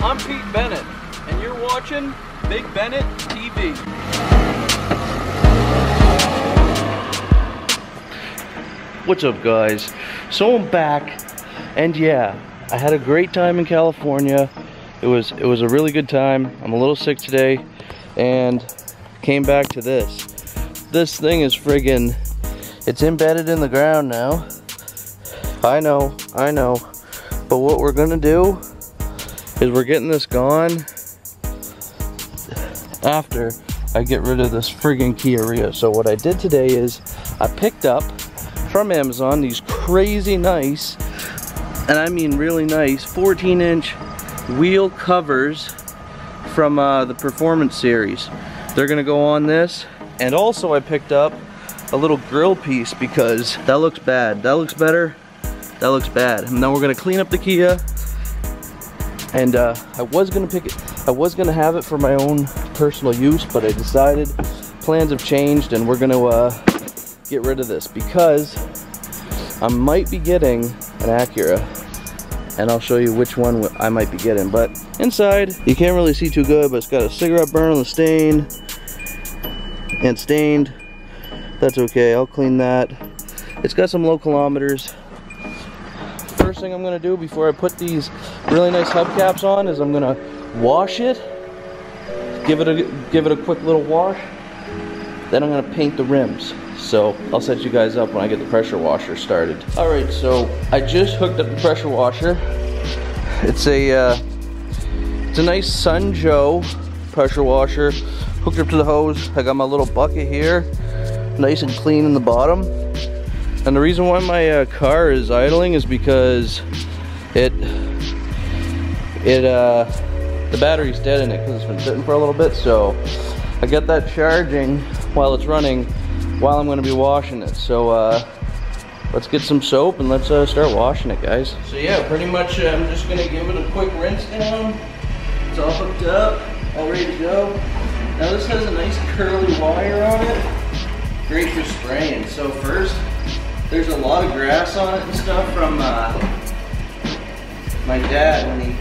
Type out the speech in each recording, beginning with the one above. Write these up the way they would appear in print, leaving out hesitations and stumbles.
I'm Pete Bennett, and you're watching Big Bennett TV. What's up, guys? So I'm back, and yeah, I had a great time in California. It was a really good time. I'm a little sick today, and came back to this. This thing is friggin', it's embedded in the ground now. I know. But what we're gonna do is we're getting this gone after I get rid of this friggin' Kia Rio. So what I did today is I picked up from Amazon these crazy nice, and I mean really nice, 14-inch wheel covers from the Performance series. They're gonna go on this, and also I picked up a little grill piece because that looks bad. That looks better. That looks bad. And now we're gonna clean up the Kia. And I was gonna have it for my own personal use, but I decided plans have changed, and we're gonna get rid of this because I might be getting an Acura, and I'll show you which one I might be getting. But inside, you can't really see too good, but it's got a cigarette burn on the stain, and stained. That's okay, I'll clean that. It's got some low kilometers. First thing I'm gonna do before I put these really nice hubcaps on is I'm gonna wash it, give it a quick little wash. Then I'm gonna paint the rims. So I'll set you guys up when I get the pressure washer started. All right, so I just hooked up the pressure washer. It's a nice Sun Joe pressure washer. Hooked up to the hose. I got my little bucket here, nice and clean in the bottom. And the reason why my car is idling is because the battery's dead in it because it's been sitting for a little bit. So I got that charging while it's running, while I'm going to be washing it. So let's get some soap and let's start washing it, guys. So yeah, pretty much I'm just going to give it a quick rinse down. It's all hooked up, all ready to go. Now this has a nice curly wire on it, great for spraying. So first, there's a lot of grass on it and stuff from my dad when he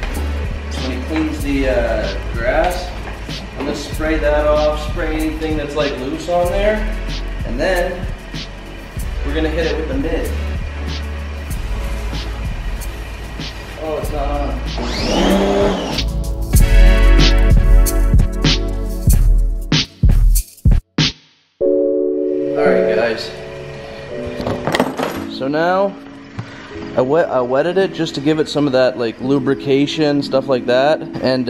cleans the grass. I'm gonna spray that off, spray anything that's like loose on there, and then we're gonna hit it with the mid. Oh, it's not on. Alright guys, so now I wetted it just to give it some of that like lubrication, stuff like that, and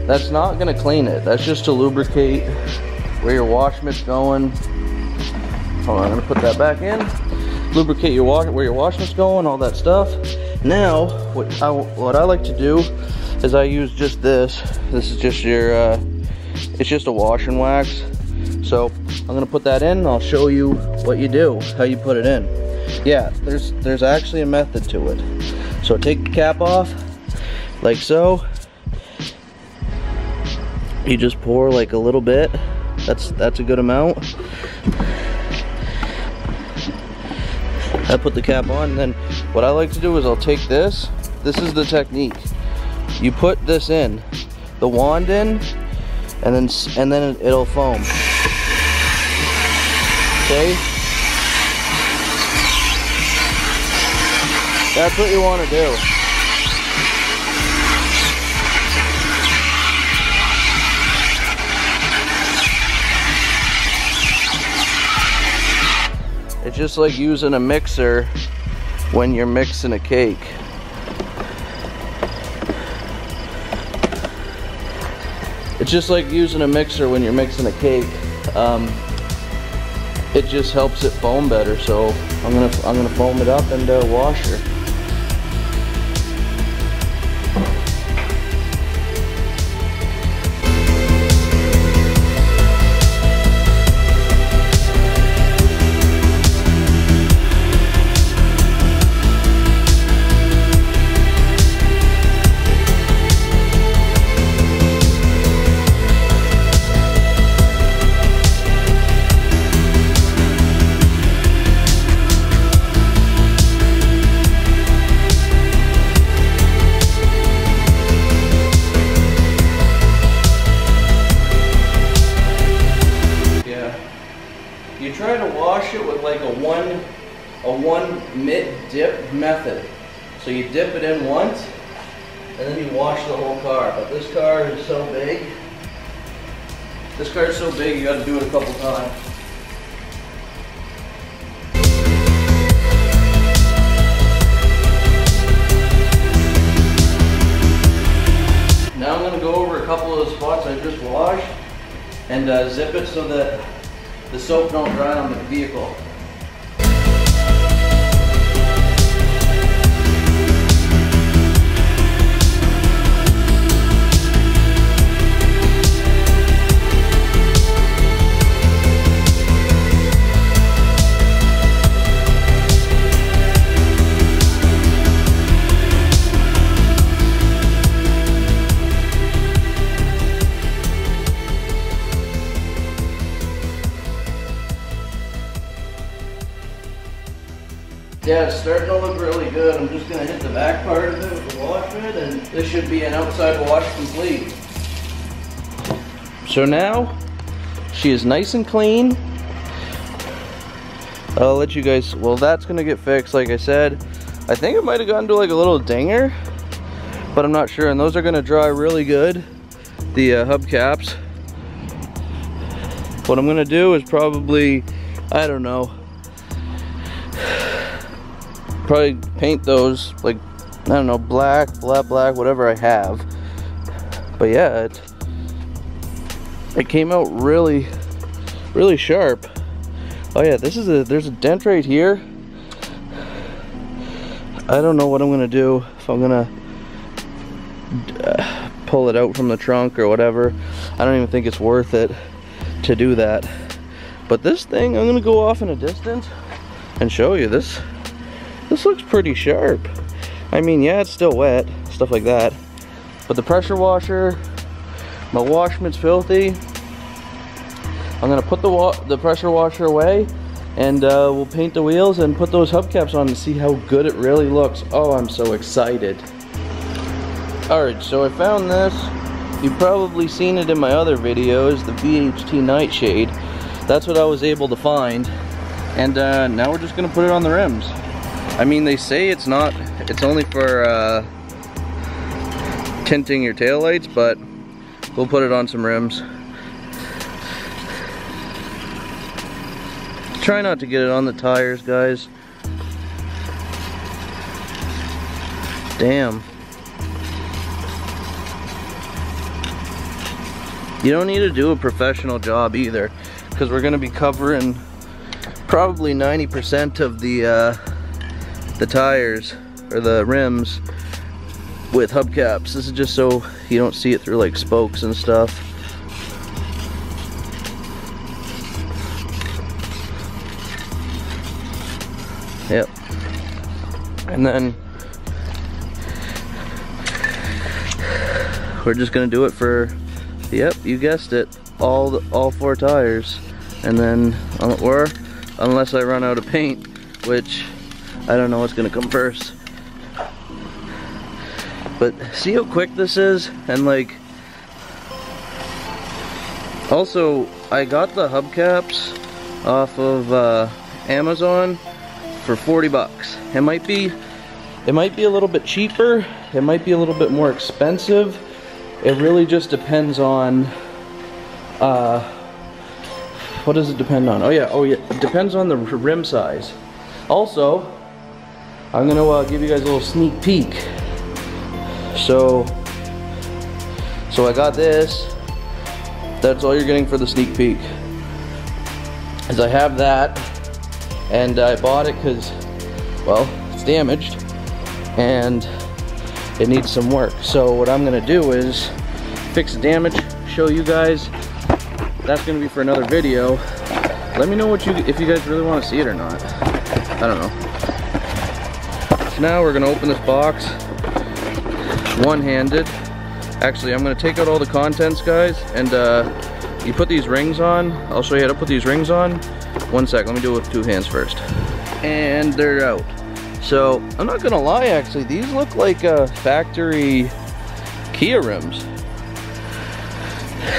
that's not gonna clean it. That's just to lubricate where your wash mitt's going. Hold on, I'm gonna put that back in. Lubricate your where your wash mitt's going, all that stuff. Now, what I like to do is I use just this. This is just your, it's just a wash and wax. So I'm gonna put that in and I'll show you what you do, how you put it in. Yeah, there's actually a method to it. So take the cap off, like so. You just pour like a little bit. That's a good amount. I put the cap on, and then what I like to do is I'll take this. This is the technique. You put this in, the wand in, and then it'll foam. Okay? That's what you want to do. It's just like using a mixer when you're mixing a cake. It's just like using a mixer when you're mixing a cake. It just helps it foam better. So I'm gonna foam it up and wash her. dip method. So you dip it in once, and then you wash the whole car. But this car is so big. This car is so big, you got to do it a couple times. Now I'm going to go over a couple of the spots I just washed and zip it so that the soap don't dry on the vehicle. Yeah, it's starting to look really good. I'm just going to hit the back part of it with the wash bit, and this should be an outside wash complete. So now, she is nice and clean. I'll let you guys, well, that's going to get fixed, like I said. I think it might have gotten to like a little dinger, but I'm not sure. And those are going to dry really good, the hubcaps. What I'm going to do is probably, I don't know, probably paint those like, I don't know, black, whatever I have. But yeah, it came out really sharp. Oh yeah, there's a dent right here. I don't know what I'm gonna do, if I'm gonna pull it out from the trunk or whatever. I don't even think it's worth it to do that. But this thing, I'm gonna go off in a distance and show you this. This looks pretty sharp. I mean, yeah, it's still wet, stuff like that. But the pressure washer, my wash mitt's filthy. I'm gonna put the pressure washer away, and we'll paint the wheels and put those hubcaps on and see how good it really looks. Oh, I'm so excited. Alright, so I found this. You've probably seen it in my other videos, the VHT Nightshade. That's what I was able to find. And now we're just gonna put it on the rims. I mean, they say it's only for tinting your taillights, but we'll put it on some rims. Try not to get it on the tires, guys. Damn. You don't need to do a professional job either, because we're gonna be covering probably 90% of the tires or the rims with hubcaps. This is just so you don't see it through like spokes and stuff. Yep. And then we're just gonna do it for, yep, you guessed it, all 4 tires. And then, or unless I run out of paint, which I don't know what's gonna come first. But see how quick this is? And like, also I got the hubcaps off of Amazon for 40 bucks. It might be a little bit cheaper, it might be a little bit more expensive. It really just depends on what does it depend on? Oh yeah, it depends on the rim size. Also, I'm gonna give you guys a little sneak peek. So I got this. That's all you're getting for the sneak peek. Is I have that, and I bought it because, well, it's damaged and it needs some work. So what I'm gonna do is fix the damage, show you guys. That's gonna be for another video. Let me know if you guys really want to see it or not. I don't know. So now we're gonna open this box one-handed. Actually, I'm gonna take out all the contents, guys, and you put these rings on. I'll show you how to put these rings on. One sec, let me do it with 2 hands first. And they're out. So I'm not gonna lie, actually, these look like factory Kia rims.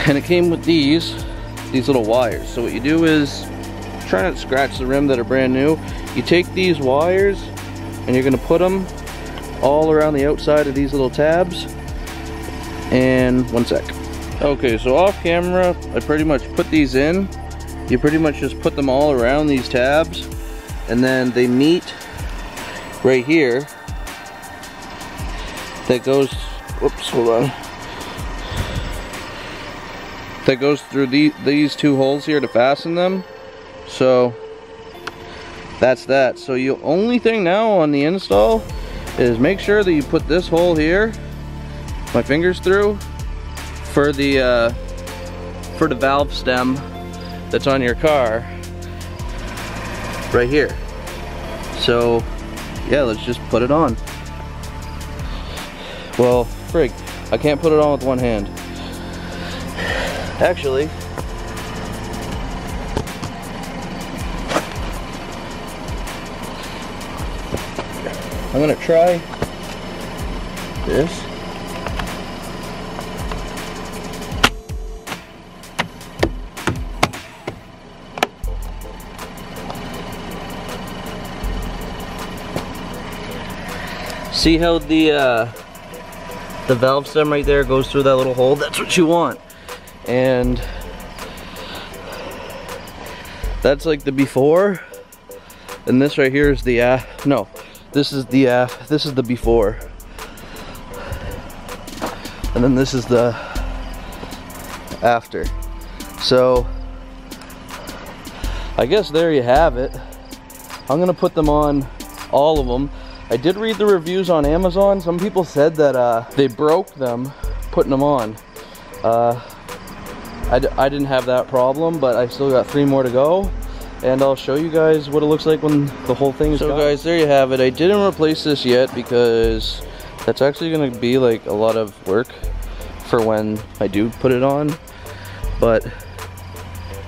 And it came with these little wires. So what you do is, try not to scratch the rim that are brand new. You take these wires and you're gonna put them all around the outside of these little tabs. And one sec. Okay, so off camera, I pretty much put these in. You pretty much just put them all around these tabs, and then they meet right here. That goes, whoops, hold on. That goes through these two holes here to fasten them. So that's that. So the only thing now on the install is make sure that you put this hole here, my fingers through, for the valve stem that's on your car right here. So yeah, let's just put it on. Well, frig, I can't put it on with one hand. Actually, I'm gonna try this. See how the valve stem right there goes through that little hole? That's what you want. And that's like the before, and this right here is the no, this is the before, and then this is the after. So I guess there you have it. I'm gonna put them on, all of them. I did read the reviews on Amazon. Some people said that they broke them putting them on. I didn't have that problem, but I still got 3 more to go, and I'll show you guys what it looks like when the whole thing is done. So guys, there you have it. I didn't replace this yet because that's actually going to be like a lot of work for when I do put it on, but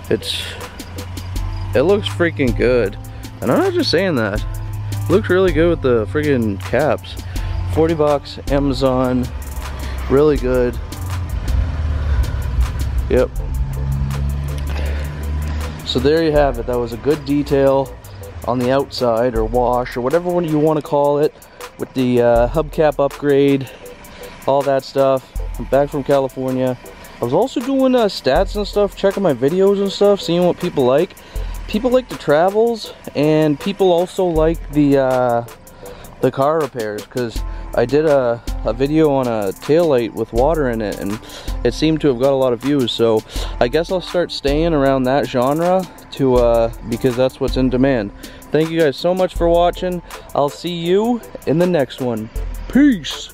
it looks freaking good, and I'm not just saying that. It looks really good with the friggin' caps. 40 bucks, Amazon, really good. Yep. So there you have it. That was a good detail on the outside, or wash, or whatever one you want to call it, with the hubcap upgrade, all that stuff. I'm back from California. I was also doing stats and stuff, checking my videos and stuff, seeing what people like. People like the travels, and people also like the car repairs, because I did a video on a taillight with water in it, and it seemed to have got a lot of views. So I guess I'll start staying around that genre because that's what's in demand. Thank you guys so much for watching. I'll see you in the next one. Peace.